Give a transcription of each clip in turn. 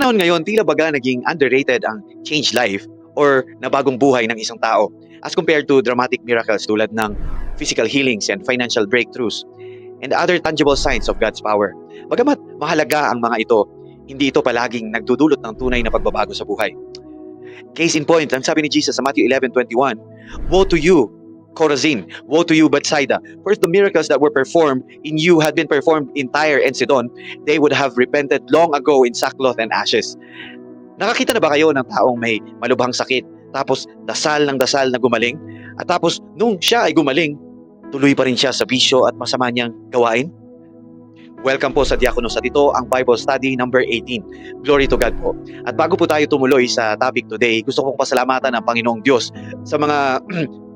panahon ngayon, tila baga naging underrated ang changed life or nabagong buhay ng isang tao as compared to dramatic miracles tulad ng physical healings and financial breakthroughs and other tangible signs of God's power. Bagamat mahalaga ang mga ito, hindi ito palaging nagdudulot ng tunay na pagbabago sa buhay. Case in point, ang sabi ni Jesus sa Matthew 11:21, "Woe to you, Chorazin! Woe to you, Bethsaida! For if the miracles that were performed in you had been performed in Tyre and Sidon, they would have repented long ago in sackcloth and ashes." Nakakita na ba kayo ng taong may malubhang sakit, tapos dasal ng dasal na gumaling, at tapos nung siya ay gumaling, tuloy pa rin siya sa bisyo at masama niyang gawain? Welcome po sa Diakonos at ito ang Bible Study number 18. Glory to God po. At bago po tayo tumuloy sa topic today, gusto kong pasalamatan ang Panginoong Diyos sa mga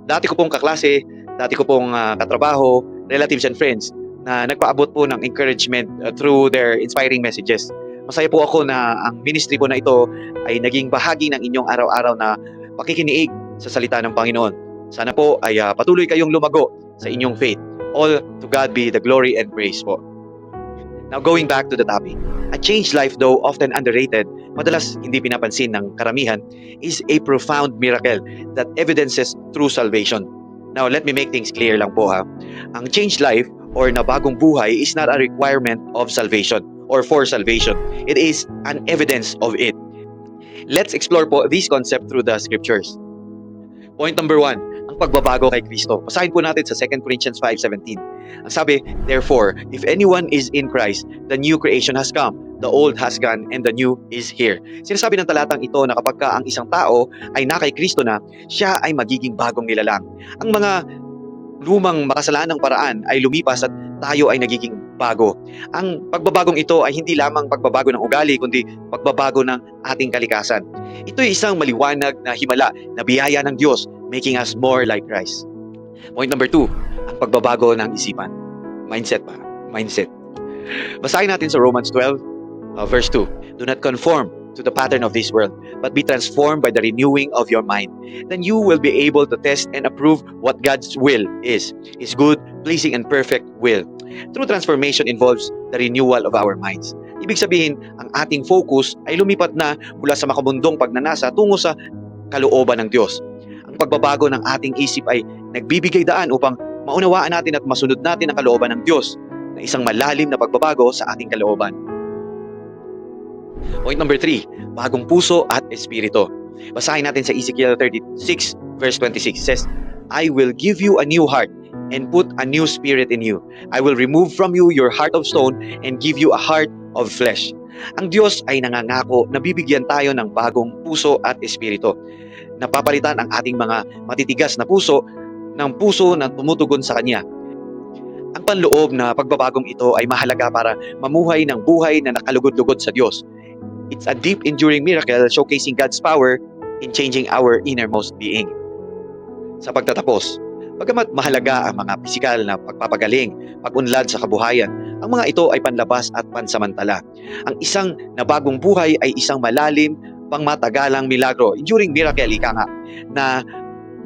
dati ko pong kaklase, dati ko pong katrabaho, relatives and friends na nagpaabot po ng encouragement through their inspiring messages. Masaya po ako na ang ministry po na ito ay naging bahagi ng inyong araw-araw na pakikiniig sa salita ng Panginoon. Sana po ay patuloy kayong lumago sa inyong faith. All to God be the glory and praise po. Now going back to the topic, a changed life, though often underrated, madalas hindi pinapansin ng karamihan, is a profound miracle that evidences true salvation. Now let me make things clear lang po ha. Ang changed life or nabagong buhay is not a requirement of salvation or for salvation. It is an evidence of it. Let's explore po this concept through the scriptures. Point number 1, ang pagbabago kay Kristo. Basahin po natin sa 2 Corinthians 5:17. Ang sabi, "Therefore, if anyone is in Christ, the new creation has come, the old has gone, and the new is here." Sinasabi ng talatang ito na kapag ka ang isang tao ay na kay Kristo na, siya ay magiging bagong nilalang. Ang mga lumang makasalanang paraan ay lumipas at tayo ay nagiging bago. Ang pagbabagong ito ay hindi lamang pagbabago ng ugali, kundi pagbabago ng ating kalikasan. Ito ay isang maliwanag na himala na biyaya ng Diyos, making us more like Christ. Point number 2, ang pagbabago ng isipan. Mindset. Basahin natin sa Romans 12, verse 2. "Do not conform to the pattern of this world, but be transformed by the renewing of your mind. Then you will be able to test and approve what God's will is, His good, pleasing, and perfect will." True transformation involves the renewal of our minds. Ibig sabihin, ang ating focus ay lumipat na mula sa makabundong pagnanasa tungo sa kalooban ng Diyos. Ang pagbabago ng ating isip ay nagbibigay daan upang maunawaan natin at masunod natin ang kalooban ng Diyos na isang malalim na pagbabago sa ating kalooban. Point number 3, bagong puso at espiritu. Basahin natin sa Ezekiel 36 verse 26. It says, "I will give you a new heart and put a new spirit in you. I will remove from you your heart of stone and give you a heart of flesh." Ang Diyos ay nangangako na bibigyan tayo ng bagong puso at espiritu. Napapalitan ang ating mga matitigas na puso ng puso na tumutugon sa Kanya. Ang panloob na pagbabagong ito ay mahalaga para mamuhay ng buhay na nakalugod-lugod sa Diyos. It's a deep, enduring miracle showcasing God's power in changing our innermost being. Sa pagtatapos, bagamat mahalaga ang mga pisikal na pagpapagaling, pag-unlad sa kabuhayan, ang mga ito ay panlabas at pansamantala. Ang isang nabagong buhay ay isang malalim, pangmatagalang milagro, enduring miracle, ika nga, na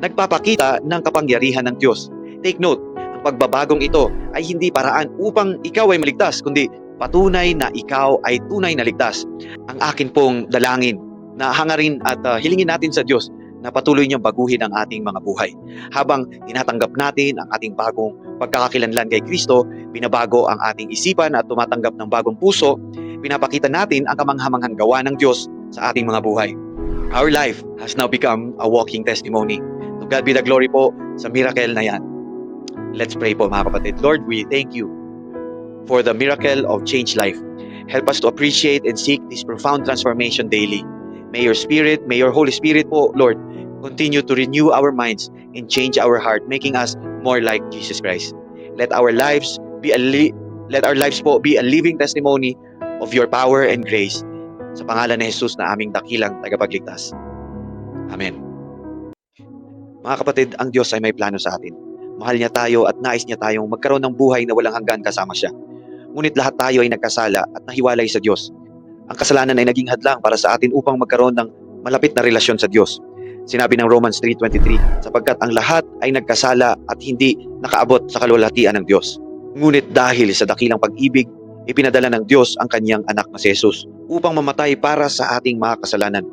nagpapakita ng kapangyarihan ng Diyos. Take note, ang pagbabagong ito ay hindi paraan upang ikaw ay maligtas, kundi patunay na ikaw ay tunay na ligtas. Ang akin pong dalangin na hangarin at hilingin natin sa Diyos na patuloy niyang baguhin ang ating mga buhay. Habang tinatanggap natin ang ating bagong pagkakakilanlan kay Kristo, binabago ang ating isipan at tumatanggap ng bagong puso, pinapakita natin ang kamanghamanghang gawa ng Diyos sa ating mga buhay. Our life has now become a walking testimony. To God be the glory po sa miracle na yan. Let's pray po mga kapatid. Lord, we thank you for the miracle of changed life. Help us to appreciate and seek this profound transformation daily. May your Spirit, may your Holy Spirit po, Lord, continue to renew our minds and change our heart, making us more like Jesus Christ. Let our lives be a living testimony of your power and grace. Sa pangalan ni Jesus na aming dakilang tagapagligtas. Amen. Mga kapatid, ang Diyos ay may plano sa atin. Mahal niya tayo at nais niya tayong magkaroon ng buhay na walang hanggan kasama siya. Ngunit lahat tayo ay nagkasala at nahiwalay sa Diyos. Ang kasalanan ay naging hadlang para sa atin upang magkaroon ng malapit na relasyon sa Diyos. Sinabi ng Romans 3:23, sapagkat ang lahat ay nagkasala at hindi nakaabot sa kalwalhatian ng Diyos. Ngunit dahil sa dakilang pag-ibig ipinadala ng Diyos ang kanyang anak na si Jesus upang mamatay para sa ating mga kasalanan.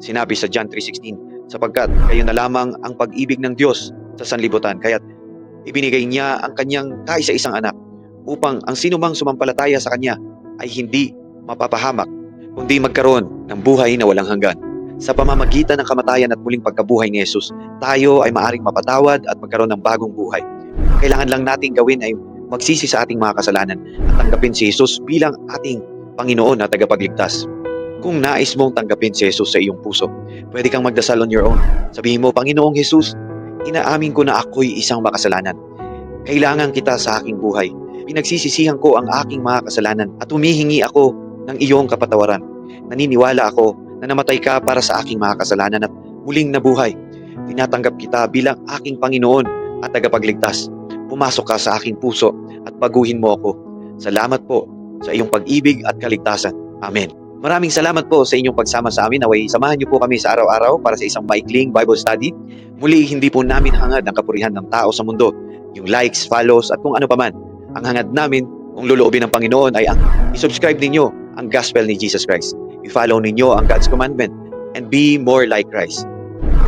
Sinabi sa John 3:16, sapagkat kayo na lamang ang pag-ibig ng Diyos sa sanlibutan, kaya't ibinigay niya ang kanyang kaisa-isang anak upang ang sinumang sumampalataya sa kanya ay hindi mapapahamak, kundi magkaroon ng buhay na walang hanggan. Sa pamamagitan ng kamatayan at muling pagkabuhay ni Jesus, tayo ay maaring mapatawad at magkaroon ng bagong buhay. Kailangan lang nating gawin ay magsisi sa ating mga kasalanan at tanggapin si Jesus bilang ating Panginoon at tagapagligtas. Kung nais mong tanggapin si Jesus sa iyong puso, pwede kang magdasal on your own. Sabihin mo, Panginoong Jesus, inaamin ko na ako'y isang makasalanan. Kailangan kita sa aking buhay. Pinagsisisihan ko ang aking mga kasalanan at humihingi ako ng iyong kapatawaran. Naniniwala ako na namatay ka para sa aking mga kasalanan at muling nabuhay. Tinatanggap kita bilang aking Panginoon at tagapagligtas. Pumasok ka sa aking puso at baguhin mo ako. Salamat po sa iyong pag-ibig at kaligtasan. Amen. Maraming salamat po sa inyong pagsama sa amin. Naway samahan niyo po kami sa araw-araw para sa isang maikling Bible study. Muli, hindi po namin hangad ang kapurihan ng tao sa mundo, yung likes, follows at kung ano paman. Ang hangad namin, kung loloobin ng Panginoon, ay ang i-subscribe ninyo ang gospel ni Jesus Christ. I-follow ninyo ang God's commandment and be more like Christ.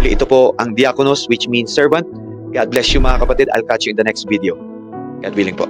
Muli, ito po ang diakonos, which means servant. God bless you mga kapatid. I'll catch you in the next video. God willing po.